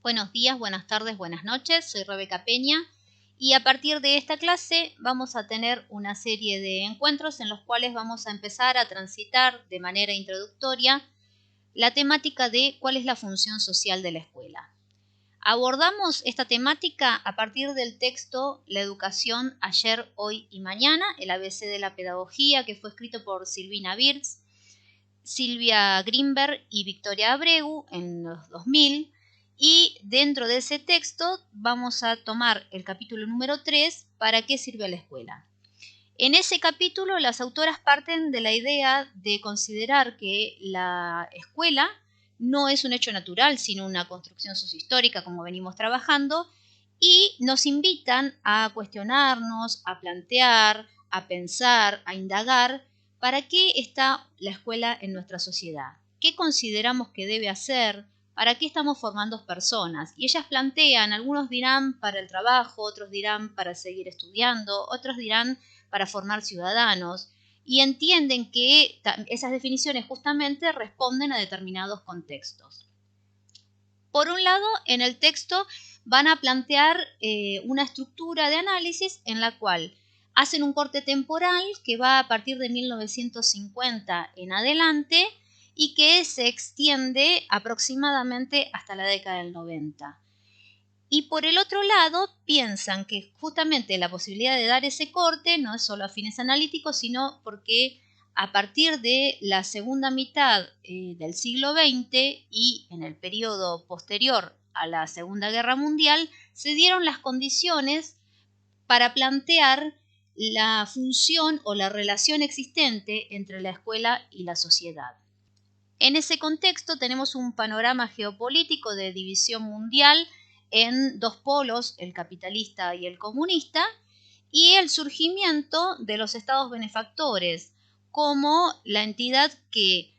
Buenos días, buenas tardes, buenas noches. Soy Rebeca Peña y a partir de esta clase vamos a tener una serie de encuentros en los cuales vamos a empezar a transitar de manera introductoria la temática de cuál es la función social de la escuela. Abordamos esta temática a partir del texto La educación ayer, hoy y mañana, el ABC de la pedagogía, que fue escrito por Silvina Birz, Silvia Grinberg y Victoria Abregu en los 2000. Y dentro de ese texto vamos a tomar el capítulo número 3, ¿para qué sirve la escuela? En ese capítulo las autoras parten de la idea de considerar que la escuela no es un hecho natural, sino una construcción sociohistórica, como venimos trabajando, y nos invitan a cuestionarnos, a plantear, a pensar, a indagar para qué está la escuela en nuestra sociedad, qué consideramos que debe hacer, para qué estamos formando personas. Y ellas plantean, algunos dirán para el trabajo, otros dirán para seguir estudiando, otros dirán para formar ciudadanos, y entienden que esas definiciones justamente responden a determinados contextos. Por un lado, en el texto van a plantear una estructura de análisis en la cual hacen un corte temporal que va a partir de 1950 en adelante y que se extiende aproximadamente hasta la década del 90. Y por el otro lado, piensan que justamente la posibilidad de dar ese corte no es solo a fines analíticos, sino porque a partir de la segunda mitad del siglo XX y en el periodo posterior a la Segunda Guerra Mundial, se dieron las condiciones para plantear la función o la relación existente entre la escuela y la sociedad. En ese contexto tenemos un panorama geopolítico de división mundial en dos polos, el capitalista y el comunista, y el surgimiento de los estados benefactores como la entidad que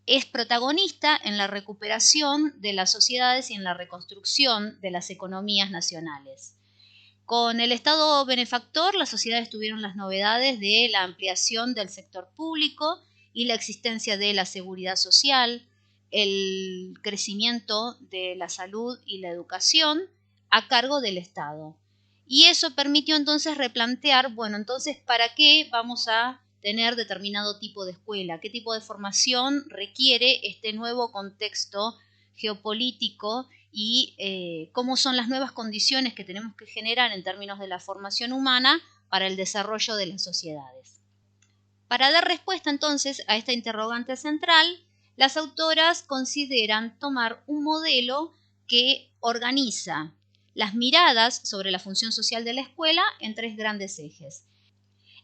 es protagonista en la recuperación de las sociedades y en la reconstrucción de las economías nacionales. Con el Estado benefactor, las sociedades tuvieron las novedades de la ampliación del sector público y la existencia de la seguridad social, el crecimiento de la salud y la educación a cargo del Estado. Y eso permitió entonces replantear, bueno, entonces, ¿para qué vamos a tener determinado tipo de escuela? ¿Qué tipo de formación requiere este nuevo contexto geopolítico y cómo son las nuevas condiciones que tenemos que generar en términos de la formación humana para el desarrollo de las sociedades? Para dar respuesta entonces a esta interrogante central, las autoras consideran tomar un modelo que organiza las miradas sobre la función social de la escuela en tres grandes ejes.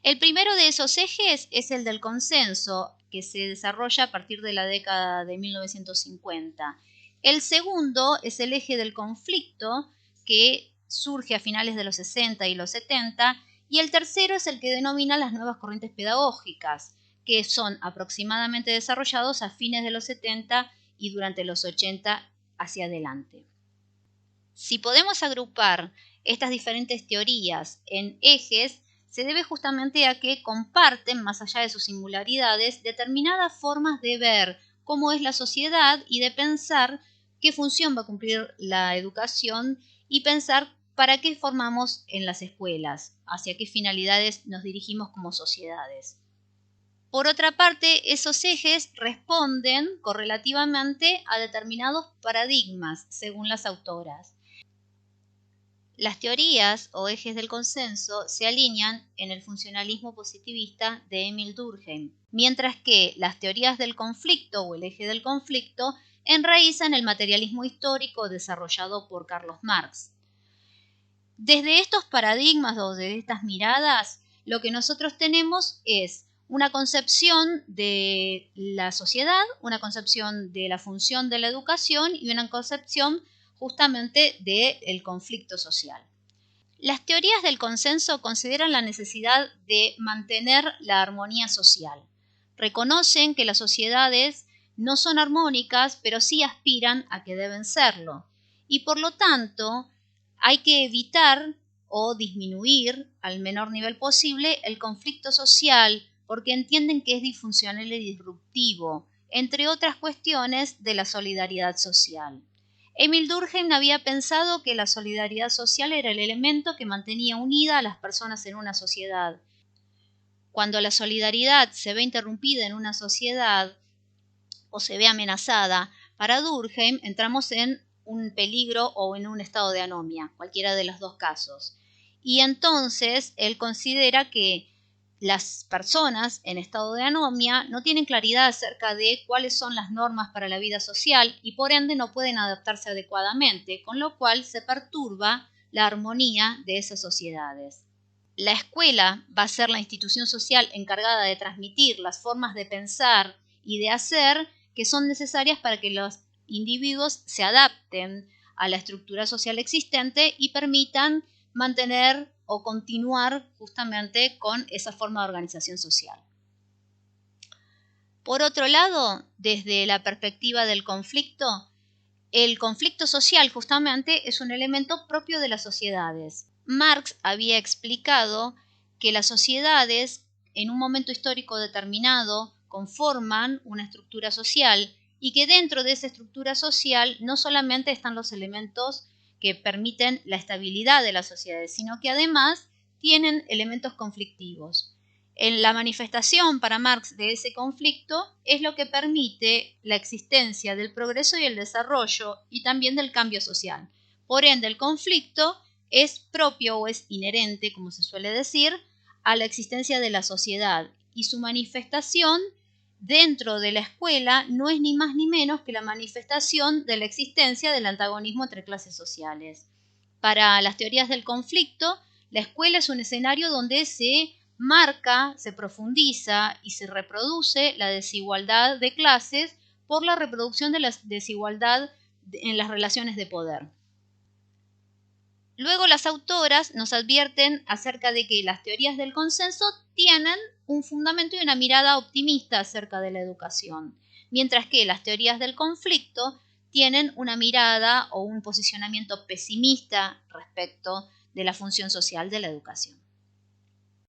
El primero de esos ejes es el del consenso, que se desarrolla a partir de la década de 1950. El segundo es el eje del conflicto, que surge a finales de los 60 y los 70, y el tercero es el que denomina las nuevas corrientes pedagógicas, que son aproximadamente desarrollados a fines de los 70 y durante los 80 hacia adelante. Si podemos agrupar estas diferentes teorías en ejes, se debe justamente a que comparten, más allá de sus singularidades, determinadas formas de ver cómo es la sociedad y de pensar qué función va a cumplir la educación y pensar para qué formamos en las escuelas, hacia qué finalidades nos dirigimos como sociedades. Por otra parte, esos ejes responden correlativamente a determinados paradigmas, según las autoras. Las teorías o ejes del consenso se alinean en el funcionalismo positivista de Emil Durkheim, mientras que las teorías del conflicto o el eje del conflicto enraizan el materialismo histórico desarrollado por Carlos Marx. Desde estos paradigmas o de estas miradas, lo que nosotros tenemos es una concepción de la sociedad, una concepción de la función de la educación y una concepción justamente del conflicto social. Las teorías del consenso consideran la necesidad de mantener la armonía social. Reconocen que las sociedades no son armónicas, pero sí aspiran a que deben serlo. Y por lo tanto, hay que evitar o disminuir al menor nivel posible el conflicto social porque entienden que es disfuncional y disruptivo, entre otras cuestiones de la solidaridad social. Emil Durkheim había pensado que la solidaridad social era el elemento que mantenía unida a las personas en una sociedad. Cuando la solidaridad se ve interrumpida en una sociedad o se ve amenazada, para Durkheim entramos en un peligro o en un estado de anomia, cualquiera de los dos casos. Y entonces él considera que las personas en estado de anomia no tienen claridad acerca de cuáles son las normas para la vida social y por ende no pueden adaptarse adecuadamente, con lo cual se perturba la armonía de esas sociedades. La escuela va a ser la institución social encargada de transmitir las formas de pensar y de hacer que son necesarias para que los individuos se adapten a la estructura social existente y permitan mantener o continuar justamente con esa forma de organización social. Por otro lado, desde la perspectiva del conflicto, el conflicto social justamente es un elemento propio de las sociedades. Marx había explicado que las sociedades en un momento histórico determinado conforman una estructura social y que dentro de esa estructura social no solamente están los elementos que permiten la estabilidad de las sociedades, sino que además tienen elementos conflictivos. En la manifestación para Marx de ese conflicto es lo que permite la existencia del progreso y el desarrollo y también del cambio social. Por ende, el conflicto es propio o es inherente, como se suele decir, a la existencia de la sociedad y su manifestación dentro de la escuela no es ni más ni menos que la manifestación de la existencia del antagonismo entre clases sociales. Para las teorías del conflicto, la escuela es un escenario donde se marca, se profundiza y se reproduce la desigualdad de clases por la reproducción de la desigualdad en las relaciones de poder. Luego las autoras nos advierten acerca de que las teorías del consenso tienen un fundamento y una mirada optimista acerca de la educación, mientras que las teorías del conflicto tienen una mirada o un posicionamiento pesimista respecto de la función social de la educación.